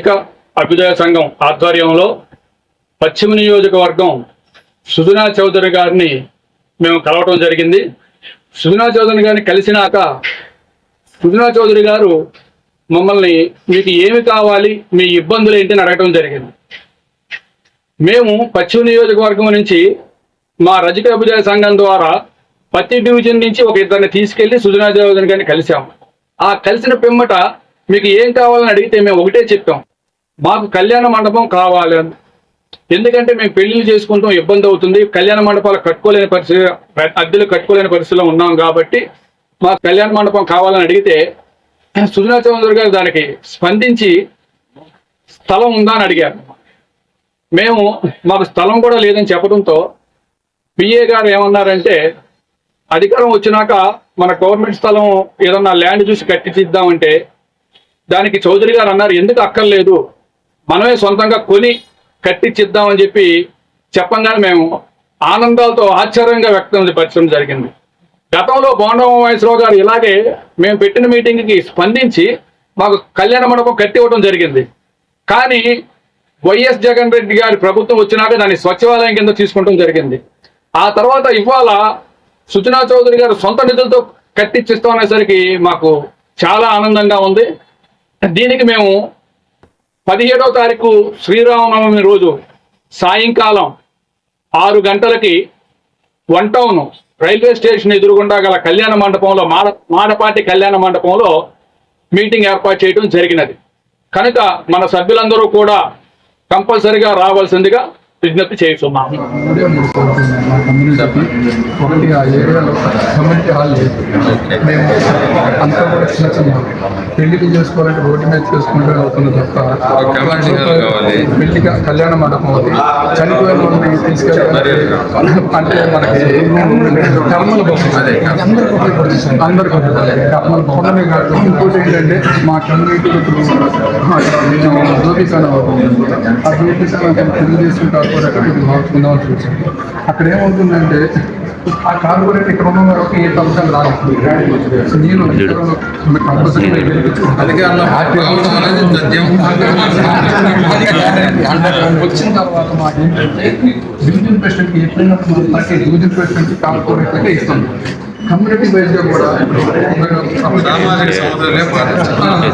ఇక అభ్యుదయ సంఘం ఆధ్వర్యంలో పశ్చిమ నియోజకవర్గం సుజనా చౌదరి గారిని మేము కలవటం జరిగింది. సుజనా చౌదరి గారిని కలిసినాక సుజనా చౌదరి గారు మమ్మల్ని మీకు ఏమి కావాలి, మీ ఇబ్బందులు ఏంటని అడగటం జరిగింది. మేము పశ్చిమ నియోజకవర్గం నుంచి మా రజక అభ్యుదయ సంఘం ద్వారా ప్రతి డివిజన్ నుంచి ఒక ఇద్దరిని తీసుకెళ్లి సుజనా చౌదరి గారిని కలిసాము. ఆ కలిసిన పిమ్మట మీకు ఏం కావాలని అడిగితే మేము ఒకటే చెప్పాం, మాకు కళ్యాణ మండపం కావాలి అని. ఎందుకంటే మేము పెళ్లిళ్ళు చేసుకుంటాం, ఇబ్బంది అవుతుంది, కళ్యాణ మండపాలు కట్టుకోలేని పరిస్థితి, అద్దెలు కట్టుకోలేని పరిస్థితిలో ఉన్నాం కాబట్టి మాకు కళ్యాణ మండపం కావాలని అడిగితే సుజనా చౌదరి గారు దానికి స్పందించి స్థలం ఉందా అని అడిగారు. మేము మాకు స్థలం కూడా లేదని చెప్పడంతో పిఏ గారు ఏమన్నారంటే, అధికారం వచ్చినాక మన గవర్నమెంట్ స్థలం ఏదన్నా ల్యాండ్ చూసి కట్టించిద్దామంటే దానికి చౌదరి గారు అన్నారు, ఎందుకు అక్కర్లేదు, మనమే సొంతంగా కొని కట్టించిద్దామని చెప్పంగానే మేము ఆనందాలతో ఆశ్చర్యంగా వ్యక్తం జరిగింది. గతంలో బోండా ఉమామహేశ్వరరావు గారు ఇలాగే మేము పెట్టిన మీటింగ్కి స్పందించి మాకు కళ్యాణ మండపం కట్టి ఇవ్వడం జరిగింది. కానీ వైఎస్ జగన్ రెడ్డి గారి ప్రభుత్వం వచ్చినాక దాన్ని స్వచ్ఛాలయం కింద తీసుకోవడం జరిగింది. ఆ తర్వాత ఇవాళ సుజనా చౌదరి గారు సొంత నిధులతో కట్టించిస్తామనేసరికి మాకు చాలా ఆనందంగా ఉంది. దీనికి మేము 17వ తారీఖు శ్రీరామనవమి రోజు సాయంకాలం 6 గంటలకి 1 టౌన్ రైల్వే స్టేషన్ ఎదురుగుండా గల కళ్యాణ మండపంలో మాడపాటి కళ్యాణ మండపంలో మీటింగ్ ఏర్పాటు చేయడం జరిగినది. కనుక మన సభ్యులందరూ కూడా కంపల్సరిగా రావాల్సిందిగా విజ్ఞప్తి చేస్తున్నాం. ఒకటి ఆ ఏరియాలో కమ్యూనిటీ హాల్ లేదు. మేము అంతా కూడా చిన్న చిన్న పెళ్లికి చేసుకోవాలంటే రోడ్డు మీద చేసుకుంటే అవుతుంది తప్ప పెళ్లికి కళ్యాణ మండపం అవుతుంది. చనిపోయిన వాళ్ళని తీసుకెళ్ళి అంటే మనకి కర్మల అందరికీ కర్మల భవనమే కాదు. ఇంకోటి ఏంటంటే మా కమ్యూనిటీలో దూపికాన ఆ దూపికాన తెలుగుదేశం కార్పొరేటర్ ఇది మార్చుకుందామని చూసాం. అక్కడ ఏమవుతుందంటే ఆ కార్పొరేట్ ఇక్కడ ఉన్న వరకు ఏ సంవత్సరాలు రాలేదు. నేను వచ్చిన తర్వాత మాకు ఏంటంటే డివిజన్ ప్రెసిడెంట్కి ఎప్పుడైనా డివిజన్ ప్రెసిడెంట్కి కార్పొరేట్లకే ఇస్తాం. కమ్యూనిటీ వైజ్గా కూడా